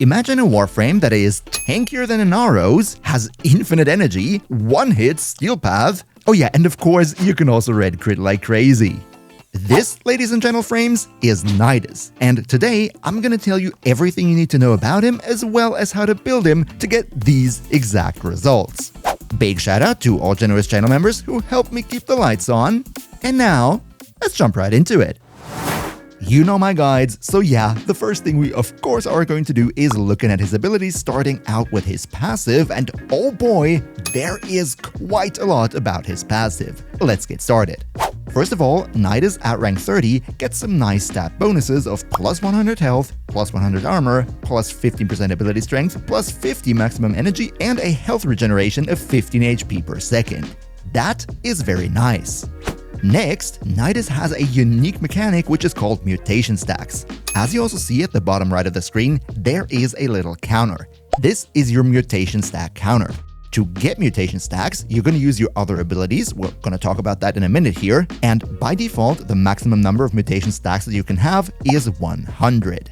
Imagine a Warframe that is tankier than an arrows, has infinite energy, one-hit steel path. Oh yeah, and of course, you can also red crit like crazy. This, ladies and gentlemen frames, is Nidus, and today I'm gonna tell you everything you need to know about him as well as how to build him to get these exact results. Big shout out to all generous channel members who helped me keep the lights on. And now, let's jump right into it. You know my guides, so yeah, the first thing we of course are going to do is looking at his abilities, starting out with his passive, and oh boy, there is quite a lot about his passive. Let's get started. First of all, Nidus at rank 30 gets some nice stat bonuses of plus 100 health, plus 100 armor, plus 15% ability strength, plus 50 maximum energy, and a health regeneration of 15 HP per second. That is very nice. Next, Nidus has a unique mechanic which is called mutation stacks. As you also see at the bottom right of the screen, there is a little counter. This is your mutation stack counter. To get mutation stacks, you're going to use your other abilities. We're going to talk about that in a minute here. And by default, the maximum number of mutation stacks that you can have is 100.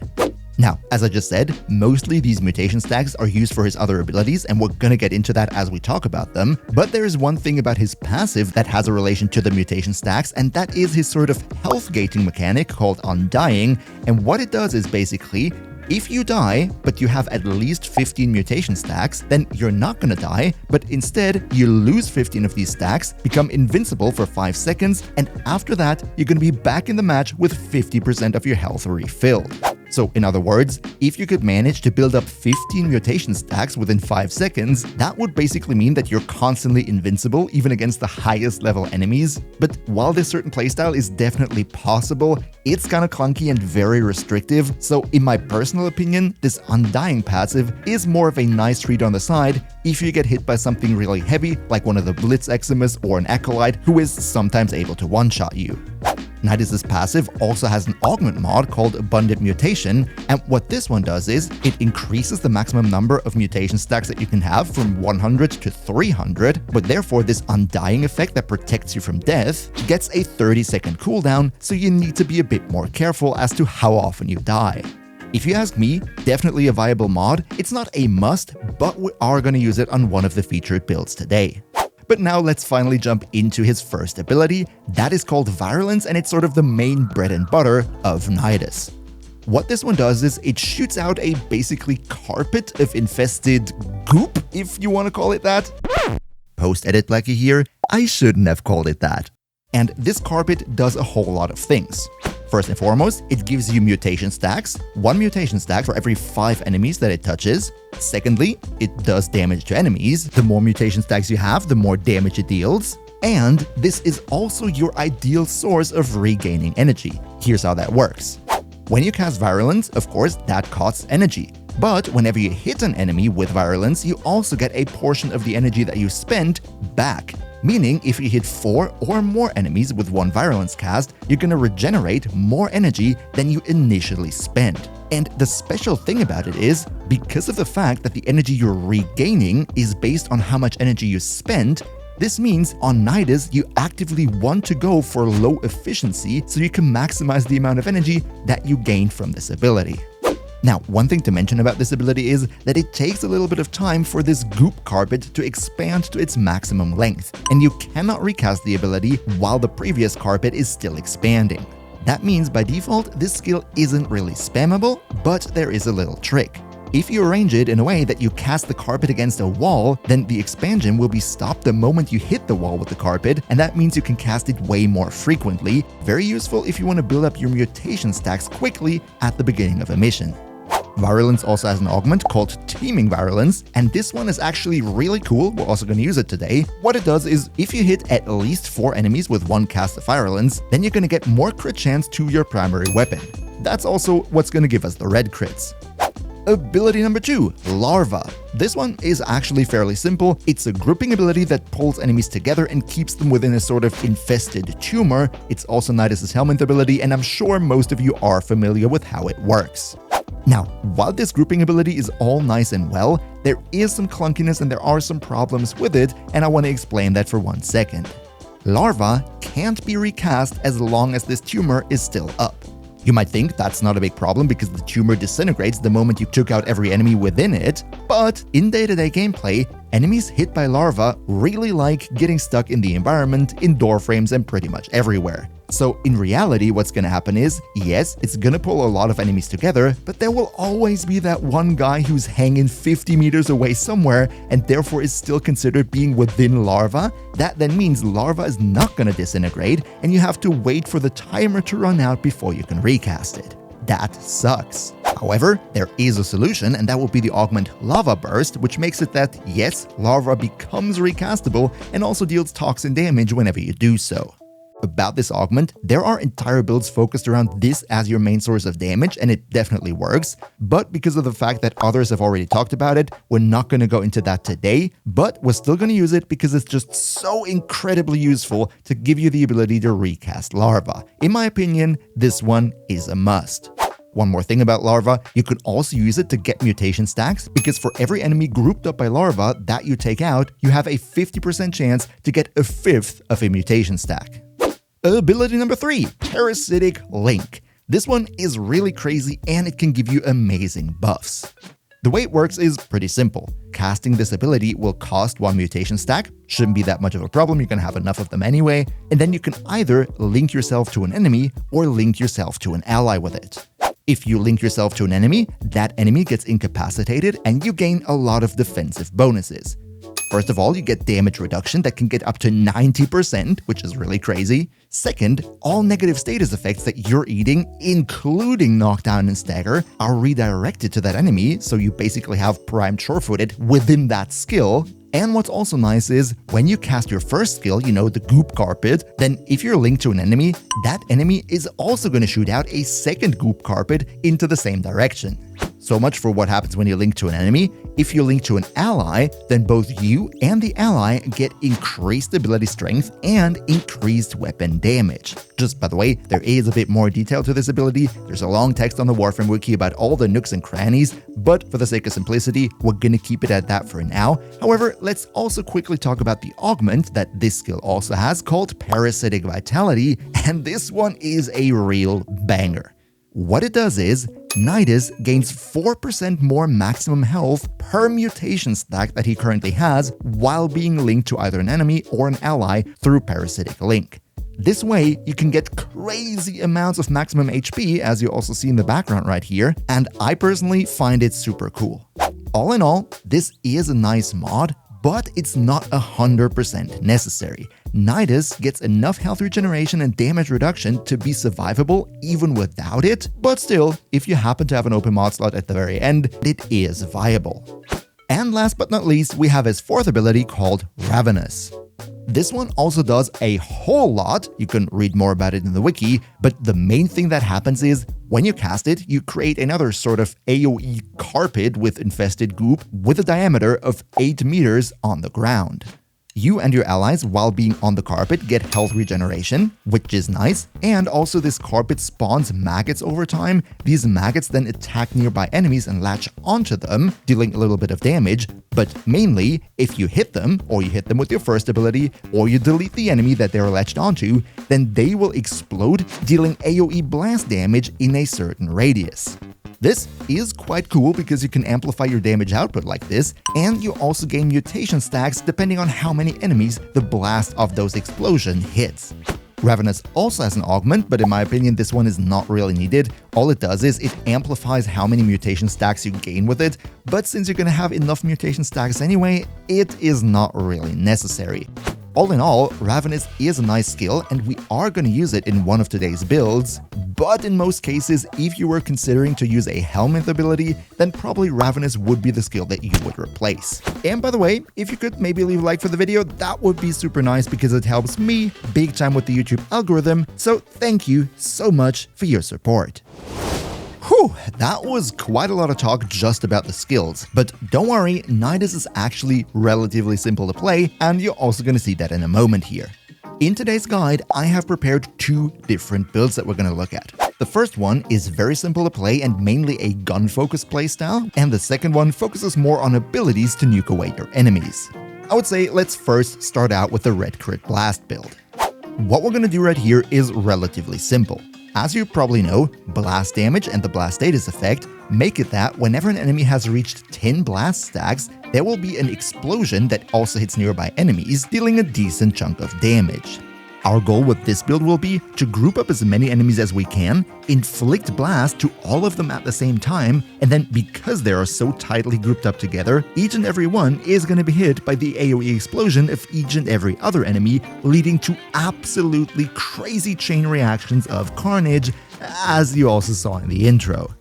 Now, as I just said, mostly these mutation stacks are used for his other abilities, and we're gonna get into that as we talk about them. But there is one thing about his passive that has a relation to the mutation stacks, and that is his sort of health gating mechanic called Undying. And what it does is basically, if you die, but you have at least 15 mutation stacks, then you're not gonna die, but instead you lose 15 of these stacks, become invincible for 5 seconds, and after that, you're gonna be back in the match with 50% of your health refilled. So in other words, if you could manage to build up 15 mutation stacks within 5 seconds, that would basically mean that you're constantly invincible even against the highest level enemies. But while this certain playstyle is definitely possible, it's kinda clunky and very restrictive, so in my personal opinion, this Undying passive is more of a nice treat on the side if you get hit by something really heavy, like one of the Blitz Eximus or an Acolyte who is sometimes able to one-shot you. Nidus' passive also has an augment mod called Abundant Mutation, and what this one does is, it increases the maximum number of mutation stacks that you can have from 100 to 300, but therefore this Undying effect that protects you from death gets a 30-second cooldown, so you need to be a bit more careful as to how often you die. If you ask me, definitely a viable mod. It's not a must, but we are going to use it on one of the featured builds today. But now let's finally jump into his first ability. That is called Virulence, and it's sort of the main bread and butter of Nidus. What this one does is it shoots out a basically carpet of infested goop, if you want to call it that. Post-edit Blacky here, I shouldn't have called it that. And this carpet does a whole lot of things. First and foremost, it gives you mutation stacks, 1 mutation stack for every 5 enemies that it touches. Secondly, it does damage to enemies. The more mutation stacks you have, the more damage it deals. And this is also your ideal source of regaining energy. Here's how that works. When you cast Virulence, of course, that costs energy. But whenever you hit an enemy with Virulence, you also get a portion of the energy that you spent back. Meaning, if you hit 4 or more enemies with 1 Virulence cast, you're gonna regenerate more energy than you initially spent. And the special thing about it is, because of the fact that the energy you're regaining is based on how much energy you spent, this means on Nidus you actively want to go for low efficiency so you can maximize the amount of energy that you gain from this ability. Now, one thing to mention about this ability is that it takes a little bit of time for this goop carpet to expand to its maximum length, and you cannot recast the ability while the previous carpet is still expanding. That means by default, this skill isn't really spammable, but there is a little trick. If you arrange it in a way that you cast the carpet against a wall, then the expansion will be stopped the moment you hit the wall with the carpet, and that means you can cast it way more frequently. Very useful if you want to build up your mutation stacks quickly at the beginning of a mission. Virulence also has an augment called Teeming Virulence, and this one is actually really cool. We're also going to use it today. What it does is, if you hit at least 4 enemies with 1 cast of Virulence, then you're going to get more crit chance to your primary weapon. That's also what's going to give us the red crits. Ability number 2, Larva. This one is actually fairly simple. It's a grouping ability that pulls enemies together and keeps them within a sort of infested tumor. It's also Nidus' helmet ability, and I'm sure most of you are familiar with how it works. Now, while this grouping ability is all nice and well, there is some clunkiness and there are some problems with it, and I want to explain that for 1 second. Larva can't be recast as long as this tumor is still up. You might think that's not a big problem because the tumor disintegrates the moment you took out every enemy within it, but in day-to-day gameplay, enemies hit by larva really like getting stuck in the environment, in door frames, and pretty much everywhere. So in reality, what's gonna happen is, yes, it's gonna pull a lot of enemies together, but there will always be that one guy who's hanging 50 meters away somewhere and therefore is still considered being within larva. That then means larva is not gonna disintegrate and you have to wait for the timer to run out before you can recast it. That sucks. However, there is a solution, and that will be the augment Lava Burst, which makes it that, yes, larva becomes recastable and also deals toxin damage whenever you do so. About this augment, there are entire builds focused around this as your main source of damage, and it definitely works, but because of the fact that others have already talked about it, we're not going to go into that today, but we're still going to use it because it's just so incredibly useful to give you the ability to recast larva. In my opinion, this one is a must. One more thing about larva, you can also use it to get mutation stacks, because for every enemy grouped up by larva that you take out, you have a 50% chance to get a fifth of a mutation stack. Ability number 3, Parasitic Link. This one is really crazy and it can give you amazing buffs. The way it works is pretty simple. Casting this ability will cost 1 mutation stack, shouldn't be that much of a problem, you're gonna have enough of them anyway, and then you can either link yourself to an enemy or link yourself to an ally with it. If you link yourself to an enemy, that enemy gets incapacitated and you gain a lot of defensive bonuses. First of all, you get damage reduction that can get up to 90%, which is really crazy. Second, all negative status effects that you're eating, including knockdown and stagger, are redirected to that enemy, so you basically have primed sure-footed within that skill. And what's also nice is, when you cast your first skill, you know, the goop carpet, then if you're linked to an enemy, that enemy is also going to shoot out a second goop carpet into the same direction. So much for what happens when you link to an enemy. If you link to an ally, then both you and the ally get increased ability strength and increased weapon damage. Just by the way, there is a bit more detail to this ability. There's a long text on the Warframe wiki about all the nooks and crannies, but for the sake of simplicity, we're gonna keep it at that for now. However, let's also quickly talk about the augment that this skill also has, called Parasitic Vitality, and this one is a real banger. What it does is, Nidus gains 4% more maximum health per mutation stack that he currently has while being linked to either an enemy or an ally through Parasitic Link. This way, you can get crazy amounts of maximum HP, as you also see in the background right here, and I personally find it super cool. All in all, this is a nice mod, but it's not 100% necessary. Nidus gets enough health regeneration and damage reduction to be survivable even without it, but still, if you happen to have an open mod slot at the very end, it is viable. And last but not least, we have his 4th ability called Ravenous. This one also does a whole lot. You can read more about it in the wiki, but the main thing that happens is, when you cast it, you create another sort of AoE carpet with infested goop with a diameter of 8 meters on the ground. You and your allies, while being on the carpet, get health regeneration, which is nice, and also this carpet spawns maggots over time. These maggots then attack nearby enemies and latch onto them, dealing a little bit of damage, but mainly, if you hit them, or you hit them with your first ability, or you delete the enemy that they're latched onto, then they will explode, dealing AoE blast damage in a certain radius. This is quite cool because you can amplify your damage output like this, and you also gain mutation stacks depending on how many enemies the blast of those explosions hits. Ravenous also has an augment, but in my opinion this one is not really needed. All it does is it amplifies how many mutation stacks you gain with it, but since you're gonna have enough mutation stacks anyway, it is not really necessary. All in all, Ravenous is a nice skill and we are going to use it in one of today's builds, but in most cases, if you were considering to use a helmet ability, then probably Ravenous would be the skill that you would replace. And by the way, if you could maybe leave a like for the video, that would be super nice because it helps me big time with the YouTube algorithm, so thank you so much for your support. Whew, that was quite a lot of talk just about the skills, but don't worry, Nidus is actually relatively simple to play, and you're also going to see that in a moment here. In today's guide, I have prepared 2 different builds that we're going to look at. The first one is very simple to play and mainly a gun-focused playstyle, and the second one focuses more on abilities to nuke away your enemies. I would say let's first start out with the Red Crit Blast build. What we're going to do right here is relatively simple. As you probably know, blast damage and the blast status effect make it that whenever an enemy has reached 10 blast stacks, there will be an explosion that also hits nearby enemies, dealing a decent chunk of damage. Our goal with this build will be to group up as many enemies as we can, inflict blast to all of them at the same time, and then because they are so tightly grouped up together, each and every one is going to be hit by the AoE explosion of each and every other enemy, leading to absolutely crazy chain reactions of carnage, as you also saw in the intro.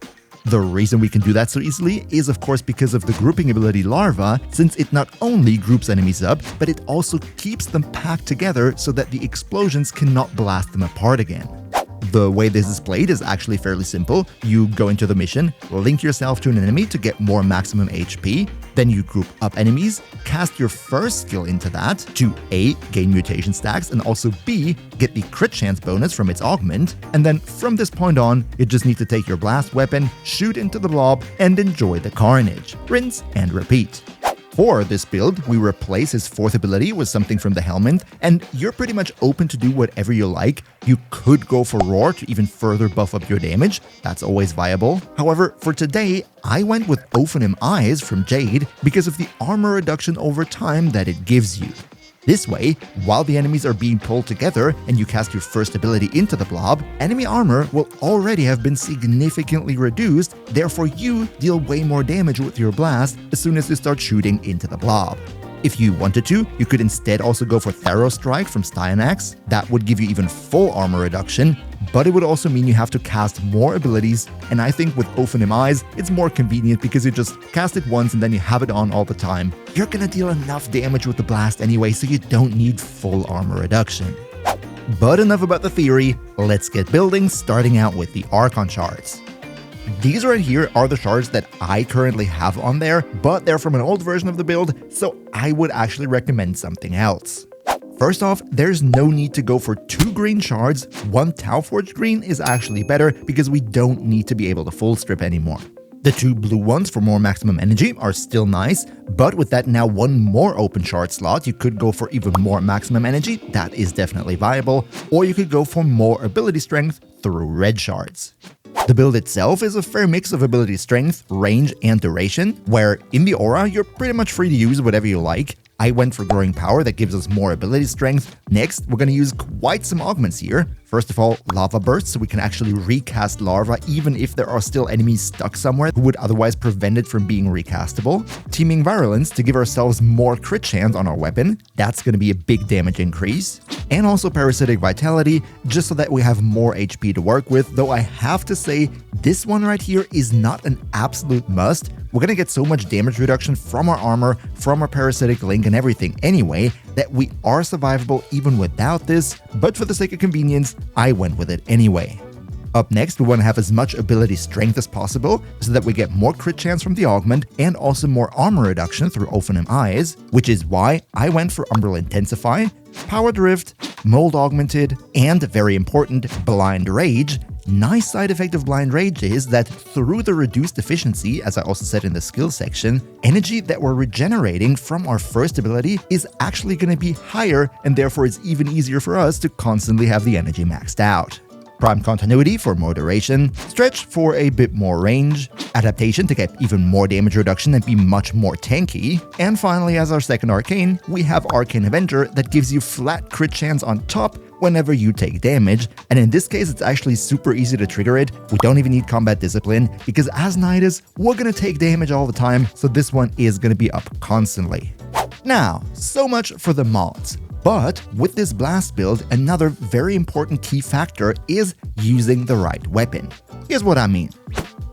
The reason we can do that so easily is of course because of the grouping ability Larva, since it not only groups enemies up, but it also keeps them packed together so that the explosions cannot blast them apart again. The way this is played is actually fairly simple. You go into the mission, link yourself to an enemy to get more maximum HP, then you group up enemies, cast your first skill into that to A, gain mutation stacks, and also B, get the crit chance bonus from its augment, and then from this point on, you just need to take your blast weapon, shoot into the blob, and enjoy the carnage. Rinse and repeat. For this build, we replace his 4th ability with something from the helmet, and you're pretty much open to do whatever you like. You could go for Roar to even further buff up your damage, that's always viable. However, for today, I went with Open Eyes from Jade because of the armor reduction over time that it gives you. This way, while the enemies are being pulled together and you cast your first ability into the blob, enemy armor will already have been significantly reduced, therefore you deal way more damage with your blast as soon as you start shooting into the blob. If you wanted to, you could instead also go for Thero Strike from Styanax. That would give you even full armor reduction, but it would also mean you have to cast more abilities, and I think with Open Eyes, it's more convenient because you just cast it once and then you have it on all the time. You're gonna deal enough damage with the blast anyway, so you don't need full armor reduction. But enough about the theory, let's get building, starting out with the Archon shards. These right here are the shards that I currently have on there, but they're from an old version of the build, so I would actually recommend something else. First off, there's no need to go for 2 green shards. 1 Tauforged green is actually better because we don't need to be able to full strip anymore. The 2 blue ones for more maximum energy are still nice, but with that now 1 more open shard slot, you could go for even more maximum energy, that is definitely viable, or you could go for more ability strength through red shards. The build itself is a fair mix of ability strength, range, and duration, where in the aura you're pretty much free to use whatever you like. I went for Growing Power that gives us more ability strength. Next, we're going to use quite some augments here. First of all, Lava Burst, so we can actually recast Larva even if there are still enemies stuck somewhere who would otherwise prevent it from being recastable. Teaming Virulence to give ourselves more crit chance on our weapon. That's going to be a big damage increase. And also Parasitic Vitality, just so that we have more HP to work with, though I have to say, this one right here is not an absolute must. We're going to get so much damage reduction from our armor, from our Parasitic Link and everything anyway, that we are survivable even without this, but for the sake of convenience, I went with it anyway. Up next, we want to have as much ability strength as possible so that we get more crit chance from the augment and also more armor reduction through Open Eyes, which is why I went for Umbral Intensify, Power Drift, Mold Augmented, and very important, Blind Rage. Nice side effect of Blind Rage is that through the reduced efficiency, as I also said in the skill section, energy that we're regenerating from our first ability is actually going to be higher, and therefore it's even easier for us to constantly have the energy maxed out. Prime Continuity for more duration, Stretch for a bit more range, Adaptation to get even more damage reduction and be much more tanky, and finally as our second arcane, we have Arcane Avenger that gives you flat crit chance on top whenever you take damage, and in this case it's actually super easy to trigger it. We don't even need combat discipline because as Nidus, we're gonna take damage all the time, so this one is gonna be up constantly. Now, so much for the mods. But with this blast build, another very important key factor is using the right weapon. Here's what I mean.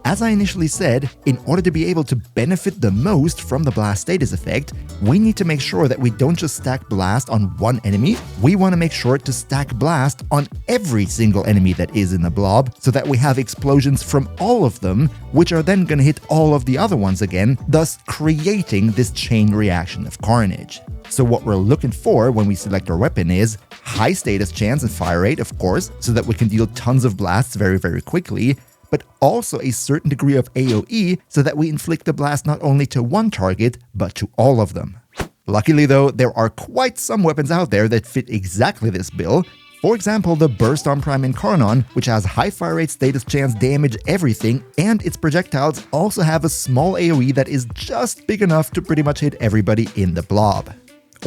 As I initially said, in order to be able to benefit the most from the blast status effect, we need to make sure that we don't just stack blast on one enemy, we want to make sure to stack blast on every single enemy that is in the blob, so that we have explosions from all of them, which are then going to hit all of the other ones again, thus creating this chain reaction of carnage. So what we're looking for when we select our weapon is high status chance and fire rate, of course, so that we can deal tons of blasts very, very quickly, but also a certain degree of AoE so that we inflict the blast not only to one target, but to all of them. Luckily though, there are quite some weapons out there that fit exactly this bill. For example, the Burst on Prime Incarnon, which has high fire rate, status chance, damage, everything, and its projectiles also have a small AoE that is just big enough to pretty much hit everybody in the blob.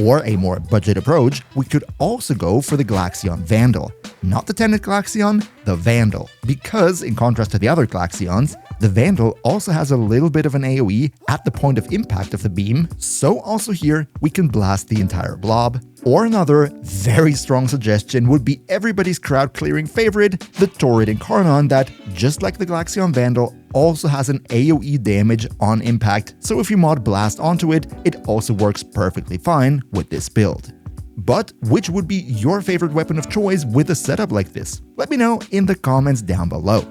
Or a more budget approach, we could also go for the Glaxion Vandal. Not the Tenet Glaxion, the Vandal. Because, in contrast to the other Glaxions, the Vandal also has a little bit of an AoE at the point of impact of the beam, so also here we can blast the entire blob. Or another very strong suggestion would be everybody's crowd clearing favorite, the Torrid Incarnon that, just like the Glaxion Vandal, also has an AoE damage on impact, so if you mod Blast onto it, it also works perfectly fine with this build. But which would be your favorite weapon of choice with a setup like this? Let me know in the comments down below.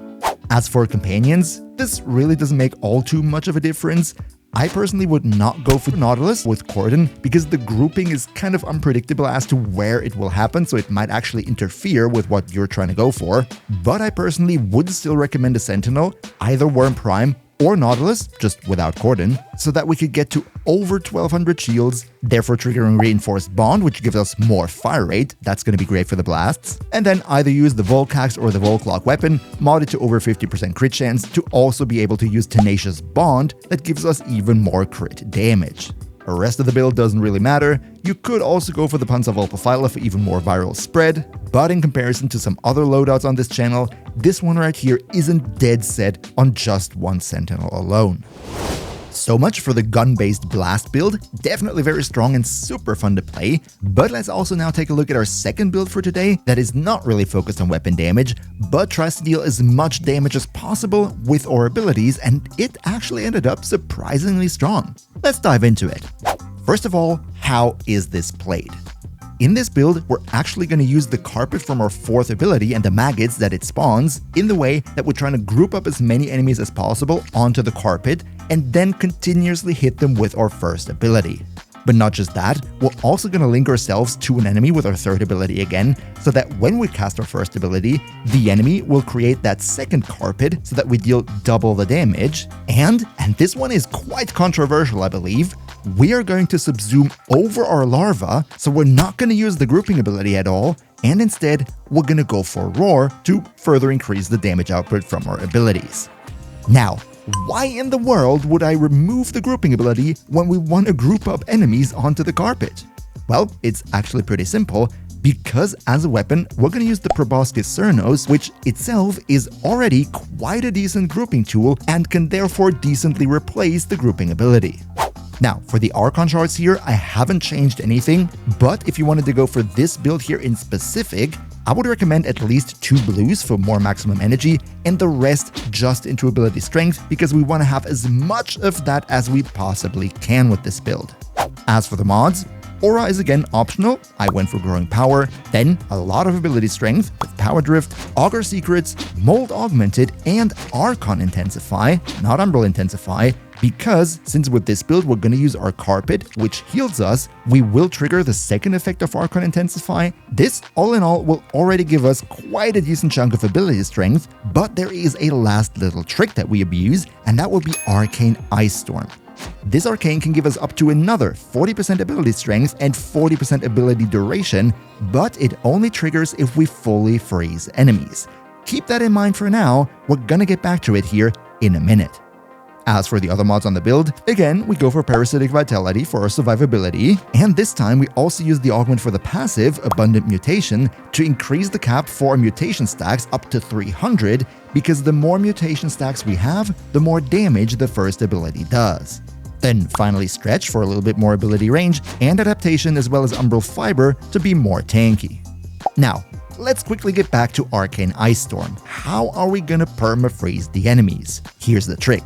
As for companions, this really doesn't make all too much of a difference. I personally would not go for Nautilus with Cordon because the grouping is kind of unpredictable as to where it will happen, so it might actually interfere with what you're trying to go for. But I personally would still recommend a Sentinel, either Worm Prime or Nautilus, just without Cordon, so that we could get to over 1200 shields, therefore triggering Reinforced Bond, which gives us more fire rate, that's going to be great for the blasts, and then either use the Volcax or the Volclock weapon, mod it to over 50% crit chance to also be able to use Tenacious Bond that gives us even more crit damage. The rest of the build doesn't really matter. You could also go for the Panzerwolf for even more viral spread, but in comparison to some other loadouts on this channel, this one right here isn't dead set on just one Sentinel alone. So much for the gun-based blast build, definitely very strong and super fun to play, but let's also now take a look at our second build for today that is not really focused on weapon damage, but tries to deal as much damage as possible with our abilities, and it actually ended up surprisingly strong. Let's dive into it. First of all, how is this played? In this build, we're actually going to use the carpet from our 4th ability and the maggots that it spawns in the way that we're trying to group up as many enemies as possible onto the carpet and then continuously hit them with our 1st ability. But not just that, we're also going to link ourselves to an enemy with our 3rd ability again, so that when we cast our 1st ability, the enemy will create that 2nd carpet so that we deal double the damage. And this one is quite controversial, I believe, we are going to subsume over our Larva, so we're not going to use the grouping ability at all, and instead we're going to go for Roar to further increase the damage output from our abilities. Now, why in the world would I remove the grouping ability when we want to group up enemies onto the carpet? Well, it's actually pretty simple, because as a weapon, we're going to use the Proboscis Cernos, which itself is already quite a decent grouping tool and can therefore decently replace the grouping ability. Now, for the Archon shards here, I haven't changed anything, but if you wanted to go for this build here in specific, I would recommend at least 2 blues for more maximum energy and the rest just into ability strength because we want to have as much of that as we possibly can with this build. As for the mods, Aura is again optional, I went for Growing Power, then a lot of ability strength with Power Drift, Augur Secrets, Mold Augmented, and Archon Intensify, not Umbral Intensify, because since with this build we're going to use our carpet, which heals us, we will trigger the 2nd effect of Archon Intensify. This, all in all, will already give us quite a decent chunk of ability strength, but there is a last little trick that we abuse, and that will be Arcane Ice Storm. This arcane can give us up to another 40% ability strength and 40% ability duration, but it only triggers if we fully freeze enemies. Keep that in mind for now, we're gonna get back to it here in a minute. As for the other mods on the build, again, we go for Parasitic Vitality for our survivability, and this time we also use the augment for the passive, Abundant Mutation, to increase the cap for our mutation stacks up to 300, because the more mutation stacks we have, the more damage the 1st ability does. Then finally Stretch for a little bit more ability range, and Adaptation as well as Umbral Fiber to be more tanky. Now, let's quickly get back to Arcane Ice Storm. How are we gonna perma-freeze the enemies? Here's the trick.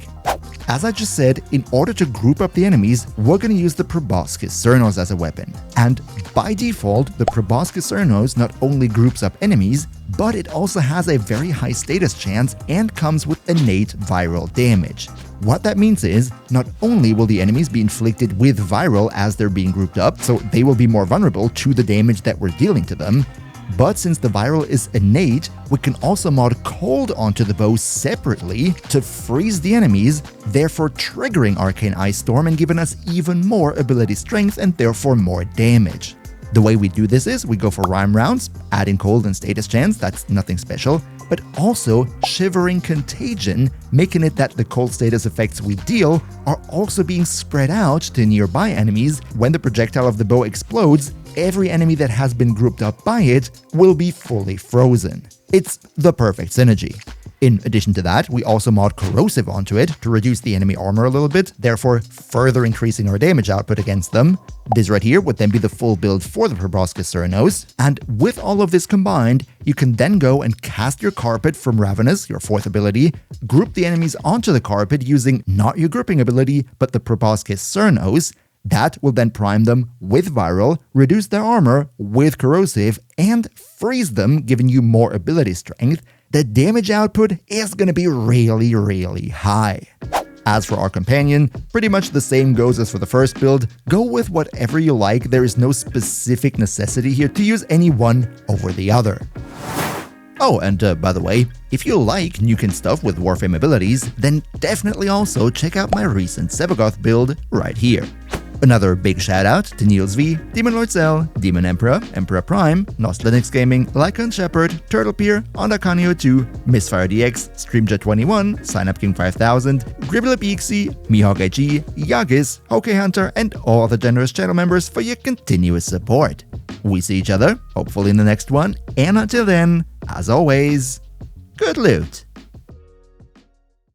As I just said, in order to group up the enemies, we're going to use the Proboscis Cernos as a weapon. And by default, the Proboscis Cernos not only groups up enemies, but it also has a very high status chance and comes with innate viral damage. What that means is, not only will the enemies be inflicted with viral as they're being grouped up, so they will be more vulnerable to the damage that we're dealing to them, but since the viral is innate, we can also mod cold onto the bow separately to freeze the enemies, therefore triggering Arcane Ice Storm and giving us even more ability strength and therefore more damage. The way we do this is we go for Rhyme Rounds, adding cold and status chance, that's nothing special, but also Shivering Contagion, making it that the cold status effects we deal are also being spread out to nearby enemies. When the projectile of the bow explodes, every enemy that has been grouped up by it will be fully frozen. It's the perfect synergy. In addition to that, we also mod Corrosive onto it to reduce the enemy armor a little bit, therefore further increasing our damage output against them. This right here would then be the full build for the Proboscis Cernos, and with all of this combined, you can then go and cast your Carpet from Ravenous, your 4th ability, group the enemies onto the Carpet using not your grouping ability, but the Proboscis Cernos. That will then prime them with Viral, reduce their armor with Corrosive, and freeze them, giving you more ability strength. The damage output is going to be really, really high. As for our companion, pretty much the same goes as for the first build. Go with whatever you like, there is no specific necessity here to use any one over the other. Oh, and by the way, if you like NUKE and stuff with Warframe abilities, then definitely also check out my recent Sevagoth build right here. Another big shout out to Niels V, Demon Lord Cell, Demon Emperor, Emperor Prime, Nost Linux Gaming, Lycon Shepherd, Turtlepeer, Ondakanio2, Misfire DX, Streamjet21, SignUpKing 5000, Gribblebeaksy, Mihawk IG, Yagis, Hoke Hunter, and all the generous channel members for your continuous support. We see each other, hopefully in the next one, and until then, as always, good loot!